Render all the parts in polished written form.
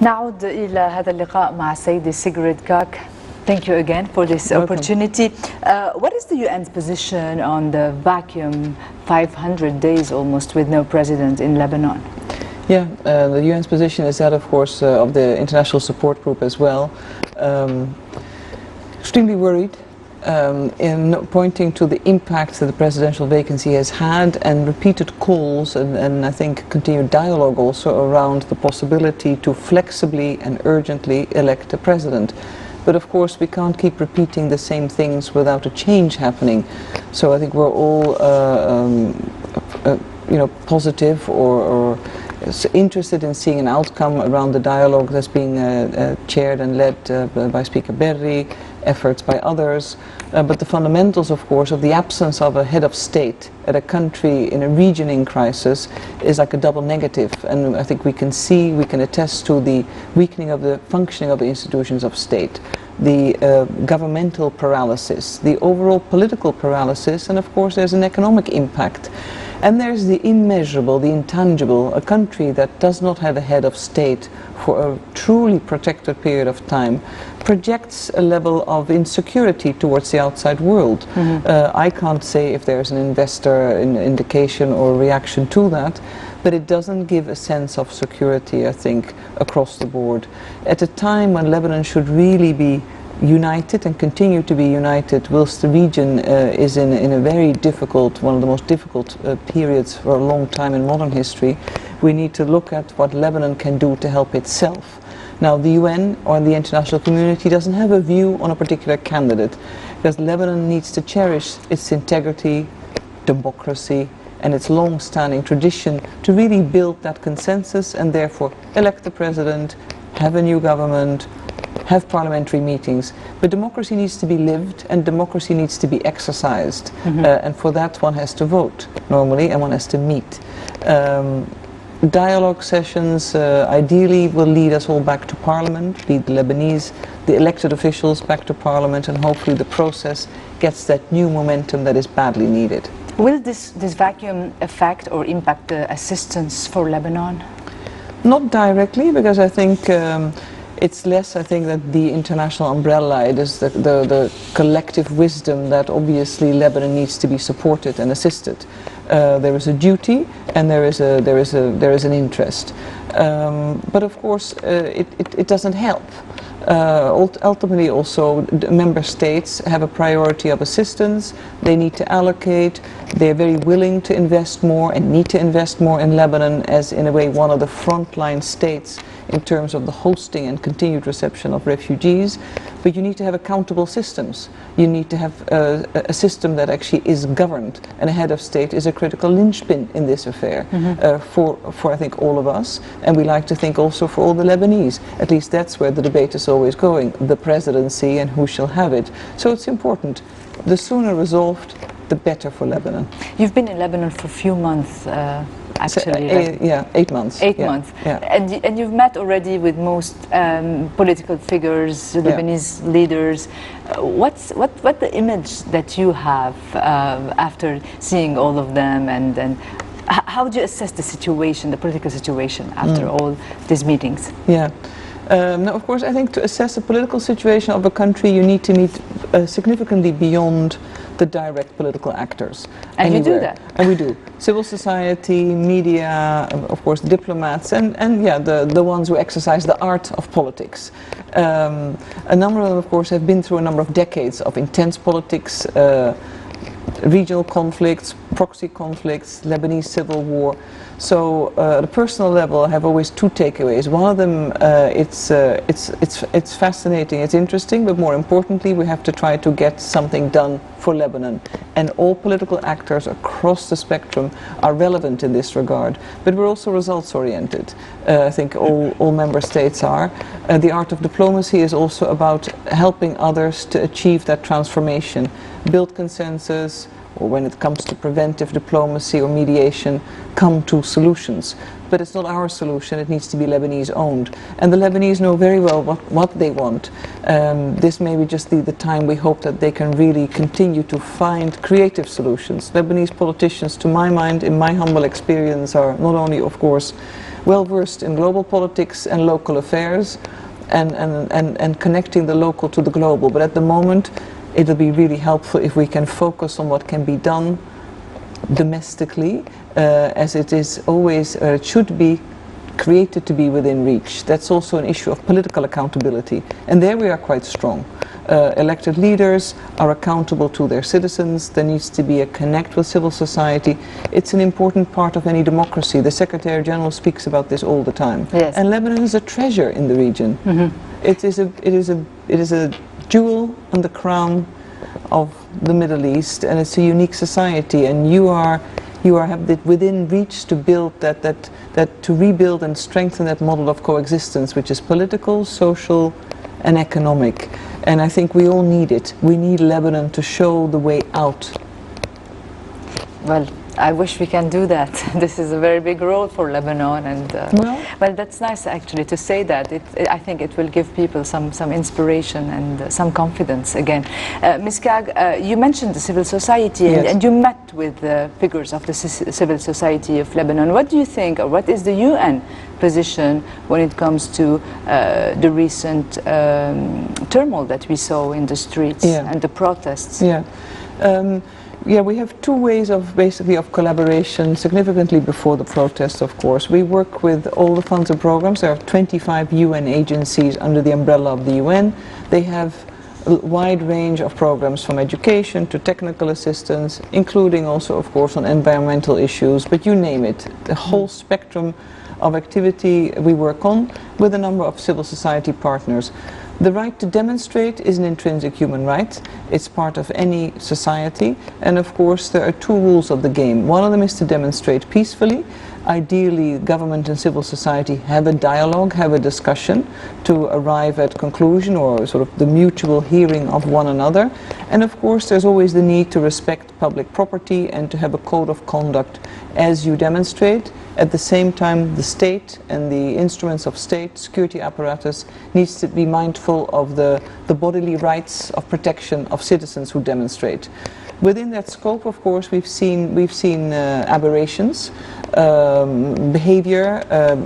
نعود إلى هذا اللقاء مع السيدة سيغريد كاك. Thank you again for this opportunity. What is the UN's position on the vacuum 500 days almost with no president in Lebanon? Yeah, the UN's position is that, of course, of the international support group as well. Extremely worried in pointing to the impact that the presidential vacancy has had, and repeated calls and I think continued dialogue also around the possibility to flexibly and urgently elect a president. But of course we can't keep repeating the same things without a change happening. So I think we're all positive or interested in seeing an outcome around the dialogue that's being chaired and led by Speaker Berri, efforts by others. But the fundamentals, of course, of the absence of a head of state at a country in a region in crisis is like a double negative. And I think we can attest to the weakening of the functioning of the institutions of state, the governmental paralysis, the overall political paralysis, and of course there's an economic impact. And there's the immeasurable, the intangible, a country that does not have a head of state for a truly protected period of time projects a level of insecurity towards the outside world. I can't say if there's an investor indication or reaction to that, but it doesn't give a sense of security, I think, across the board. At a time when Lebanon should really be united and continue to be united, whilst the region is in a very difficult, one of the most difficult periods for a long time in modern history, we need to look at what Lebanon can do to help itself. Now the UN or the international community doesn't have a view on a particular candidate, because Lebanon needs to cherish its integrity, democracy, and its long-standing tradition to really build that consensus and therefore elect the president, have a new government, have parliamentary meetings. But democracy needs to be lived and democracy needs to be exercised. And for that one has to vote normally and one has to meet. Dialogue sessions ideally will lead us all back to parliament, lead the Lebanese, the elected officials back to parliament, and hopefully the process gets that new momentum that is badly needed. Will this vacuum affect or impact the assistance for Lebanon? Not directly, because I think it's less, I think, that the international umbrella, it is the collective wisdom that obviously Lebanon needs to be supported and assisted. There is a duty and there is an interest. But of course it doesn't help. Ultimately also member states have a priority of assistance. They need to allocate. They're very willing to invest more and need to invest more in Lebanon as, in a way, one of the frontline states in terms of the hosting and continued reception of refugees. But you need to have accountable systems. You need to have a system that actually is governed, and a head of state is a critical linchpin in this affair for I think all of us, and we like to think also for all the Lebanese. At least that's where the debate is always going, the presidency and who shall have it. So it's important. The sooner resolved, the better for Lebanon. You've been in Lebanon for a few months. Actually, yeah, 8 months. 8 months. Yeah. And you've met already with most political figures, Lebanese leaders. What's the image that you have after seeing all of them, and how do you assess the situation, the political situation after all these meetings? Yeah. Now, of course, I think to assess the political situation of a country, you need to meet significantly beyond the direct political actors. And you do that. And we do. Civil society, media, of course, diplomats, and yeah, the ones who exercise the art of politics. A number of them, of course, have been through a number of decades of intense politics, regional conflicts, proxy conflicts, Lebanese civil war. So at a personal level, I have always two takeaways. One of them, it's fascinating, it's interesting, but more importantly, we have to try to get something done for Lebanon. And all political actors across the spectrum are relevant in this regard. But we're also results-oriented. I think all member states are. The art of diplomacy is also about helping others to achieve that transformation, build consensus, or when it comes to preventive diplomacy or mediation, come to solutions. But it's not our solution, it needs to be Lebanese owned. And the Lebanese know very well what they want. This may be just the time we hope that they can really continue to find creative solutions. Lebanese politicians, to my mind, in my humble experience, are not only, of course, well versed in global politics and local affairs, and connecting the local to the global. But at the moment, it'll be really helpful if we can focus on what can be done domestically, as it is always, it should be created to be within reach. That's also an issue of political accountability, and there we are quite strong. Elected leaders are accountable to their citizens. There needs to be a connect with civil society. It's an important part of any democracy. The Secretary General speaks about this all the time. Yes. And Lebanon is a treasure in the region. It is a jewel on the crown of the Middle East, and it's a unique society. And you have it within reach to build to rebuild and strengthen that model of coexistence, which is political, social, and economic. And I think we all need it. We need Lebanon to show the way out. Well, I wish we can do that. This is a very big role for Lebanon, and well, that's nice actually to say that. I think it will give people some inspiration and some confidence again. Ms. Kag, you mentioned the civil society, yes, and you met with figures of the civil society of Lebanon. What do you think, or what is the UN position when it comes to the recent turmoil that we saw in the streets and the protests? Yeah, we have two ways of collaboration, significantly before the protests, of course. We work with all the funds and programs. There are 25 UN agencies under the umbrella of the UN. They have a wide range of programs, from education to technical assistance, including also, of course, on environmental issues, but you name it. The whole spectrum of activity we work on with a number of civil society partners. The right to demonstrate is an intrinsic human right. It's part of any society, and of course there are two rules of the game. One of them is to demonstrate peacefully. Ideally, government and civil society have a dialogue, have a discussion to arrive at conclusion or sort of the mutual hearing of one another. And of course there's always the need to respect public property and to have a code of conduct as you demonstrate. At the same time, the state and the instruments of state, security apparatus, needs to be mindful of the bodily rights of protection of citizens who demonstrate. Within that scope, of course, we've seen aberrations, behavior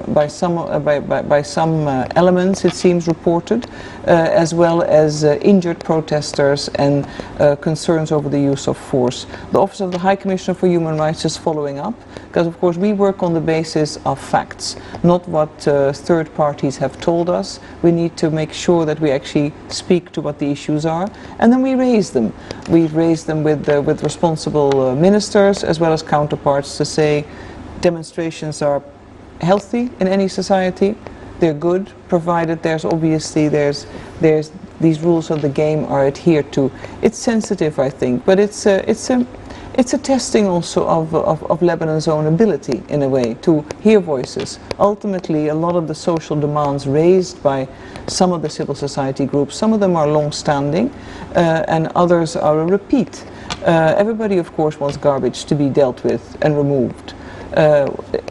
by some elements, it seems, reported, as well as injured protesters and concerns over the use of force. The Office of the High Commissioner for Human Rights is following up, because of course we work on the basis of facts, not what third parties have told us. We need to make sure that we actually speak to what the issues are, and then we raise them. We've raised them with responsible ministers as well as counterparts to say demonstrations are healthy in any society. They're good, provided there's these rules of the game are adhered to. It's sensitive, I think, but it's a testing also of Lebanon's own ability, in a way, to hear voices. Ultimately, a lot of the social demands raised by some of the civil society groups, some of them are long-standing, and others are a repeat. Everybody, of course, wants garbage to be dealt with and removed.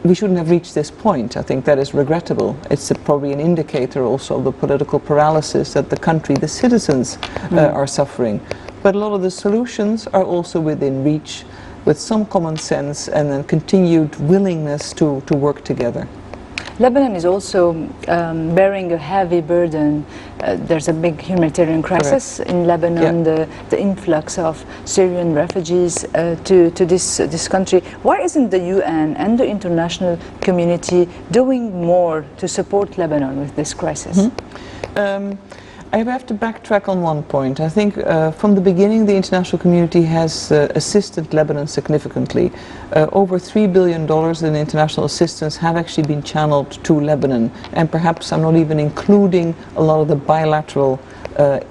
We shouldn't have reached this point. I think that is regrettable. It's probably an indicator also of the political paralysis that the country, the citizens, are suffering. But a lot of the solutions are also within reach, with some common sense and then continued willingness to work together. Lebanon is also bearing a heavy burden. There's a big humanitarian crisis Correct. in Lebanon, the influx of Syrian refugees to this country. Why isn't the UN and the international community doing more to support Lebanon with this crisis? I have to backtrack on one point. I think from the beginning the international community has assisted Lebanon significantly. Over $3 billion in international assistance have actually been channeled to Lebanon, and perhaps I'm not even including a lot of the bilateral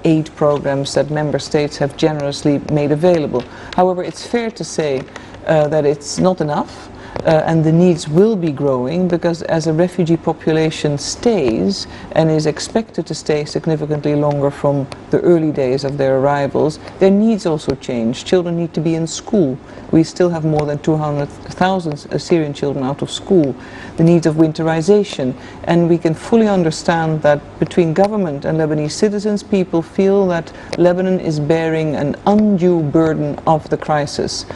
aid programs that member states have generously made available. However, it's fair to say that it's not enough. and the needs will be growing, because as a refugee population stays and is expected to stay significantly longer from the early days of their arrivals, their needs also change. Children need to be in school. We still have more than 200,000 Syrian children out of school. The needs of winterization, and we can fully understand that between government and Lebanese citizens, people feel that Lebanon is bearing an undue burden of the crisis.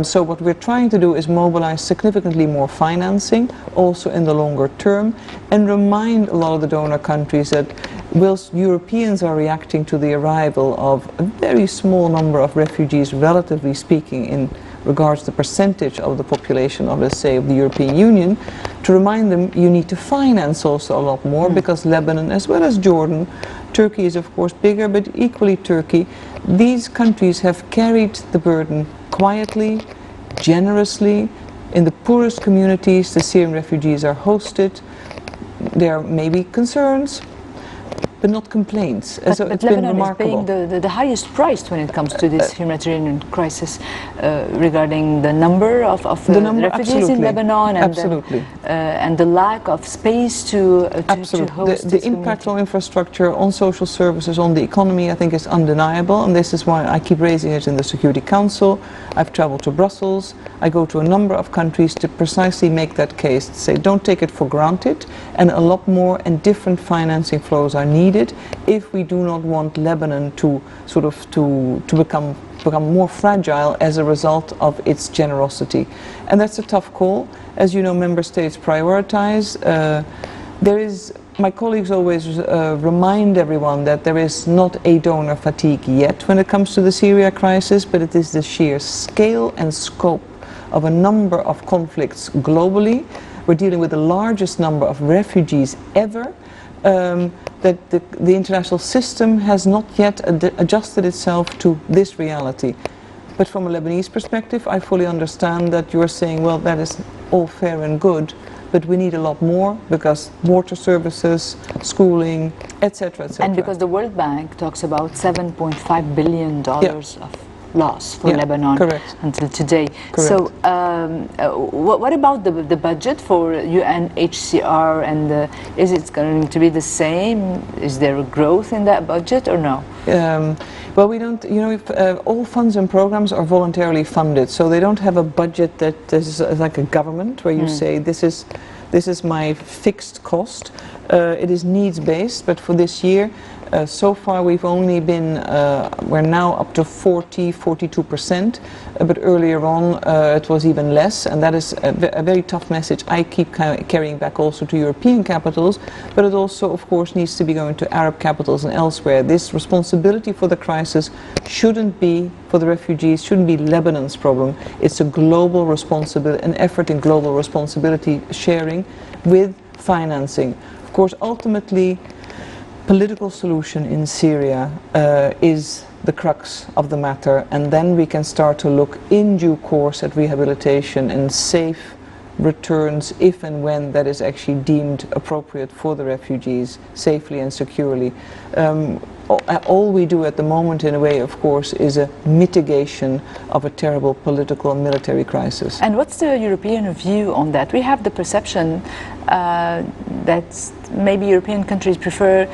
So what we're trying to do is mobilize significantly more financing, also in the longer term, and remind a lot of the donor countries that whilst Europeans are reacting to the arrival of a very small number of refugees, relatively speaking, in regards to the percentage of the population of, let's say, of the European Union, to remind them you need to finance also a lot more, because Lebanon, as well as Jordan, Turkey is of course bigger, but equally Turkey, these countries have carried the burden quietly, generously. In the poorest communities, the Syrian refugees are hosted. There may be concerns, but not complaints. So but it's Lebanon been remarkable. is paying the highest price when it comes to this humanitarian crisis, regarding the number of refugees in Lebanon, and the lack of space to host the impact on infrastructure, on social services, on the economy, I think is undeniable, and this is why I keep raising it in the Security Council. I've traveled to Brussels. I go to a number of countries to precisely make that case, to say don't take it for granted, and a lot more and different financing flows are needed if we do not want Lebanon to sort of to become more fragile as a result of its generosity. And that's a tough call. As you know, member states prioritize. My colleagues always remind everyone that there is not a donor fatigue yet when it comes to the Syria crisis, but it is the sheer scale and scope of a number of conflicts globally. We're dealing with the largest number of refugees ever. That the international system has not yet adjusted itself to this reality. But from a Lebanese perspective, I fully understand that you're saying, well, that is all fair and good, but we need a lot more, because water services, schooling, etc., etc. And because the World Bank talks about $7.5 billion of loss for Lebanon until today. Correct. So what about the budget for UNHCR, and is it going to be the same? Is there a growth in that budget or no? Well, we don't, you know, all funds and programs are voluntarily funded, so they don't have a budget that is like a government where you say this is my fixed cost. It is needs-based, but for this year, so far we've only been, we're now up to 42%, but earlier on it was even less, and that is a very tough message I keep carrying back also to European capitals, but it also of course needs to be going to Arab capitals and elsewhere. This responsibility for the crisis shouldn't be, for the refugees, shouldn't be Lebanon's problem. It's a global responsibility, an effort in global responsibility sharing with financing. Of course, ultimately, political solution in Syria is the crux of the matter, and then we can start to look in due course at rehabilitation and safe returns if and when that is actually deemed appropriate for the refugees, safely and securely. All we do at the moment, in a way, of course, is a mitigation of a terrible political and military crisis. And what's the European view on that? We have the perception that maybe European countries prefer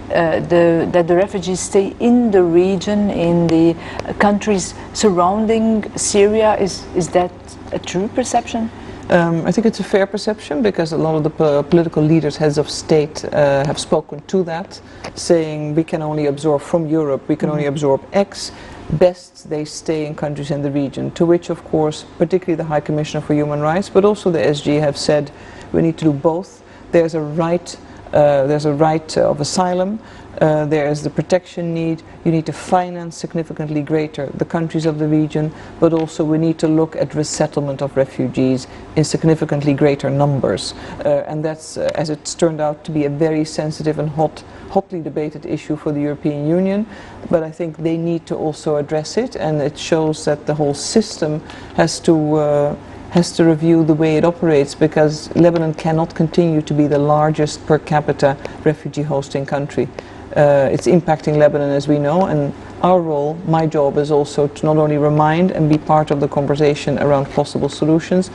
that the refugees stay in the region, in the countries surrounding Syria. Is that a true perception? I think it's a fair perception, because a lot of the political leaders, heads of state, have spoken to that, saying we can only absorb from Europe, we can only absorb X. Best they stay in countries in the region, to which of course particularly the High Commissioner for Human Rights, but also the SG have said we need to do both. There's a right of asylum, there is the protection need. You need to finance significantly greater the countries of the region, but also we need to look at resettlement of refugees in significantly greater numbers, and that's as it's turned out to be a very sensitive and hotly debated issue for the European Union, but I think they need to also address it, and it shows that the whole system has to review the way it operates, because Lebanon cannot continue to be the largest per capita refugee hosting country. It's impacting Lebanon, as we know, and our role, my job, is also to not only remind and be part of the conversation around possible solutions,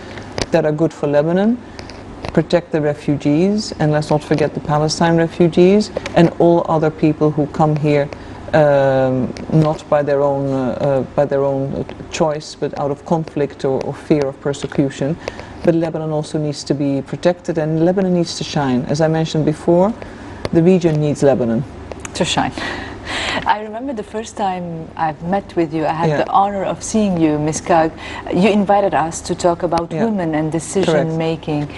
that are good for Lebanon, protect the refugees, and let's not forget the Palestine refugees and all other people who come here not by their own choice, but out of conflict or fear of persecution. But Lebanon also needs to be protected, and Lebanon needs to shine. As I mentioned before, the region needs Lebanon to shine. I remember the first time I've met with you, I had the honor of seeing you, Ms. Kag. You invited us to talk about women and decision making.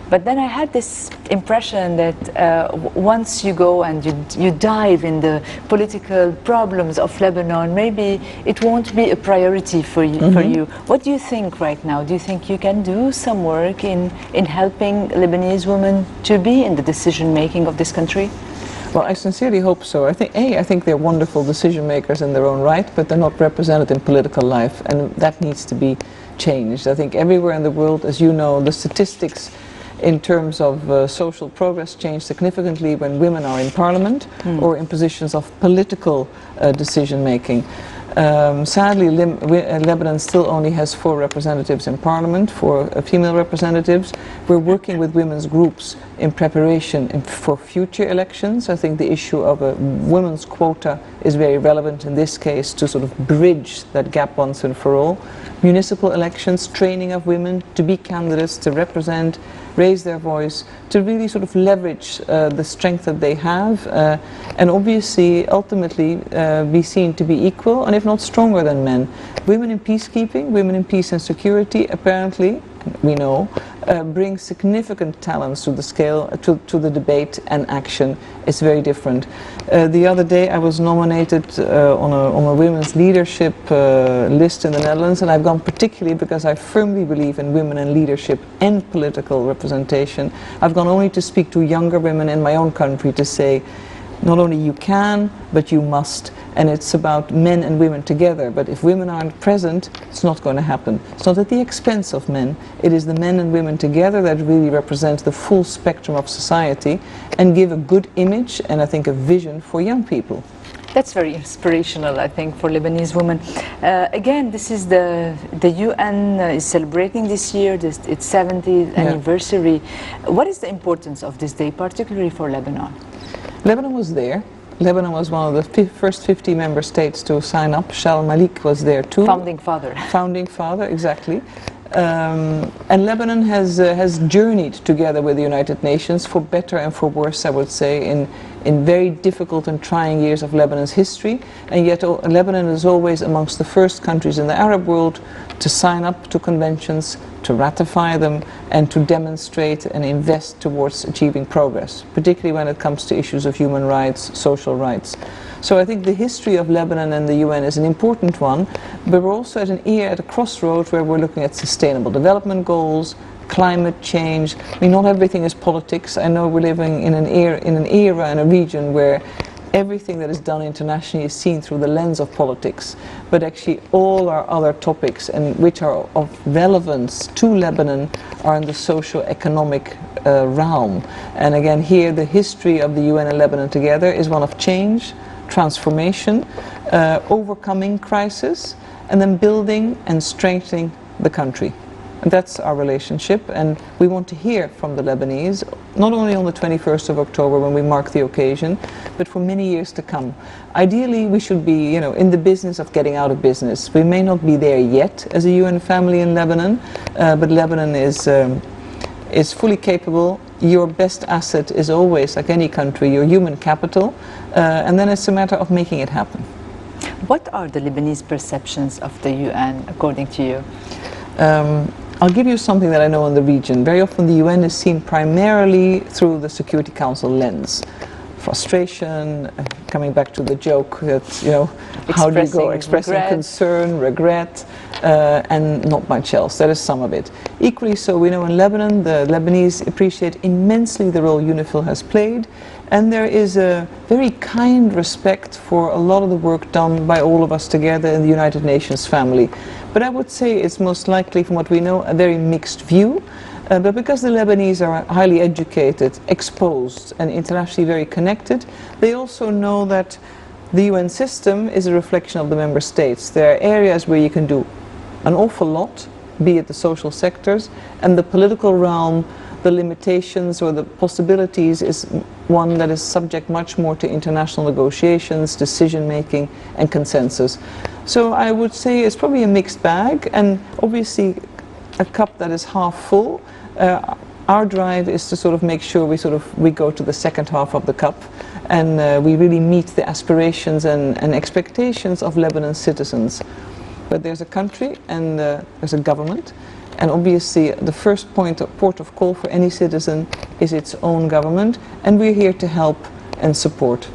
But then I had this impression that once you go and you dive in the political problems of Lebanon, maybe it won't be a priority for you. What do you think right now? Do you think you can do some work in helping Lebanese women to be in the decision making of this country? Well, I sincerely hope so. I think they're wonderful decision makers in their own right, but they're not represented in political life, and that needs to be changed. I think everywhere in the world, as you know, the statistics in terms of social progress change significantly when women are in parliament or in positions of political decision making. Sadly, Lebanon still only has 4 representatives in parliament, 4 female representatives. We're working with women's groups in preparation for future elections. I think the issue of a women's quota is very relevant in this case to sort of bridge that gap once and for all. Municipal elections, training of women to be candidates, to represent, raise their voice, to really sort of leverage the strength that they have, and obviously ultimately be seen to be equal, and if not stronger than men. Women in peacekeeping, women in peace and security, apparently, we know, bring significant talents to the scale, to the debate and action. It's very different. The other day I was nominated on a women's leadership list in the Netherlands, and I've gone particularly because I firmly believe in women in leadership and political representation. I've gone only to speak to younger women in my own country to say, not only you can, but you must. And it's about men and women together. But if women aren't present, it's not going to happen. It's not at the expense of men. It is the men and women together that really represent the full spectrum of society and give a good image and I think a vision for young people. That's very inspirational, I think, for Lebanese women. Again, this is the UN is celebrating this year its 70th anniversary. What is the importance of this day, particularly for Lebanon? Lebanon was there. Lebanon was one of the first 50 member states to sign up. Shal Malik was there too. Founding father. Founding father, exactly. And Lebanon has journeyed together with the United Nations for better and for worse, I would say, in very difficult and trying years of Lebanon's history. And yet Lebanon is always amongst the first countries in the Arab world to sign up to conventions, to ratify them, and to demonstrate and invest towards achieving progress, particularly when it comes to issues of human rights, social rights. So I think the history of Lebanon and the UN is an important one, but we're also at a crossroads where we're looking at sustainable development goals, climate change. I mean, not everything is politics. I know we're living in an era, in a region where everything that is done internationally is seen through the lens of politics, but actually all our other topics and which are of relevance to Lebanon are in the socio-economic realm. And again, here the history of the UN and Lebanon together is one of change, transformation, overcoming crisis, and then building and strengthening the country. And that's our relationship, and we want to hear from the Lebanese, not only on the 21st of October when we mark the occasion, but for many years to come. Ideally, we should be, in the business of getting out of business. We may not be there yet as a UN family in Lebanon, but Lebanon is fully capable. Your best asset is always, like any country, your human capital, and then it's a matter of making it happen. What are the Lebanese perceptions of the UN, according to you? I'll give you something that I know in the region. Very often the UN is seen primarily through the Security Council lens. Frustration, coming back to the joke that, how do you go expressing concern, regret, and not much else. That is some of it. Equally so, we know in Lebanon, the Lebanese appreciate immensely the role UNIFIL has played, and there is a very kind respect for a lot of the work done by all of us together in the United Nations family. But I would say it's most likely, from what we know, a very mixed view. But because the Lebanese are highly educated, exposed, and internationally very connected, they also know that the UN system is a reflection of the member states. There are areas where you can do an awful lot, be it the social sectors, and the political realm, the limitations or the possibilities is one that is subject much more to international negotiations, decision making and consensus. So I would say it's probably a mixed bag, and obviously a cup that is half full. Our drive is to sort of make sure we go to the second half of the cup, and we really meet the aspirations and expectations of Lebanon's citizens. But there's a country and there's a government, and obviously the first port of call for any citizen is its own government, and we're here to help and support.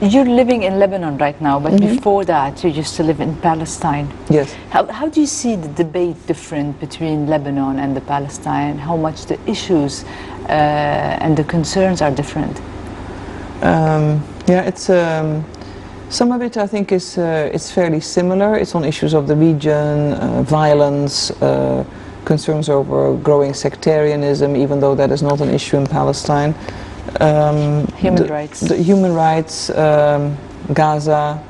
You're living in Lebanon right now, but before that you used to live in Palestine. Yes. How do you see the debate different between Lebanon and the Palestine? How much the issues and the concerns are different? Yeah, it's some of it I think is it's fairly similar. It's on issues of the region, violence, concerns over growing sectarianism, even though that is not an issue in Palestine. Human rights, Gaza,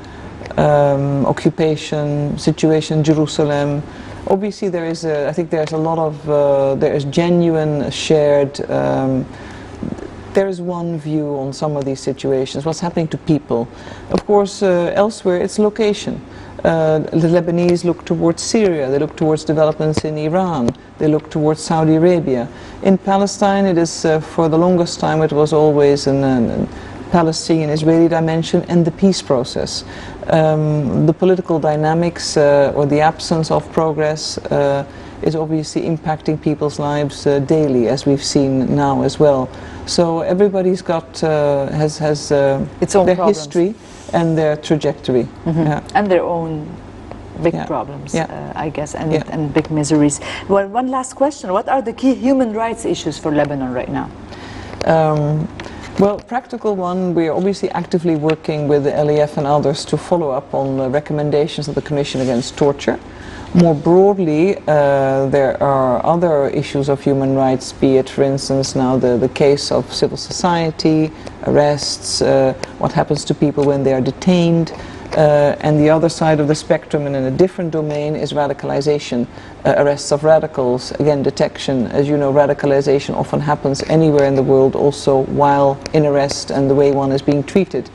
occupation, situation in Jerusalem. Obviously there is I think there's a lot of, there is genuine shared, there is one view on some of these situations, what's happening to people. Of course elsewhere it's location. The Lebanese look towards Syria, they look towards developments in Iran, they look towards Saudi Arabia. In Palestine it is, for the longest time it was always a Palestinian-Israeli dimension and the peace process. The political dynamics or the absence of progress is obviously impacting people's lives daily, as we've seen now as well. So everybody's got, has its own their problems. history and their trajectory. Yeah. And their own big problems, I guess, and big miseries. Well, one last question. What are the key human rights issues for Lebanon right now? Well, practical one, we're obviously actively working with the LEF and others to follow up on the recommendations of the Commission Against Torture. More broadly, there are other issues of human rights, be it, for instance, now the case of civil society, arrests, what happens to people when they are detained, and the other side of the spectrum and in a different domain is radicalization, arrests of radicals, again detection. As you know, radicalization often happens anywhere in the world, also while in arrest and the way one is being treated.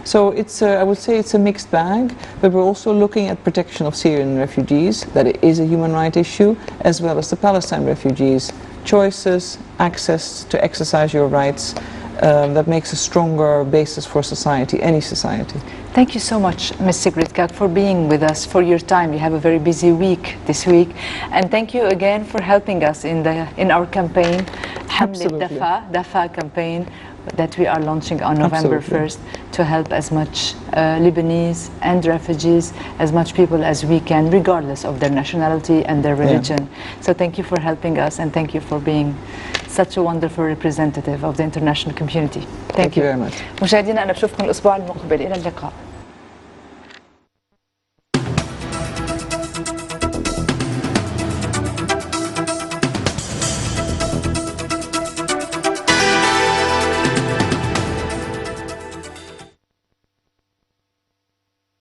So it's, I would say it's a mixed bag, but we're also looking at protection of Syrian refugees, that it is a human rights issue, as well as the Palestine refugees. Choices, access to exercise your rights, that makes a stronger basis for society, any society. Thank you so much, Ms. Sigrid, for being with us, for your time. You have a very busy week this week, and thank you again for helping us in our campaign, Hamlet Dafa campaign, that we are launching on November 1st to help as much Lebanese and refugees, as much people as we can, regardless of their nationality and their religion. So thank you for helping us, and thank you for being such a wonderful representative of the international community. Thank you very much. مشاهدينا، أنا بشوفكم الأسبوع المقبل. إلى اللقاء.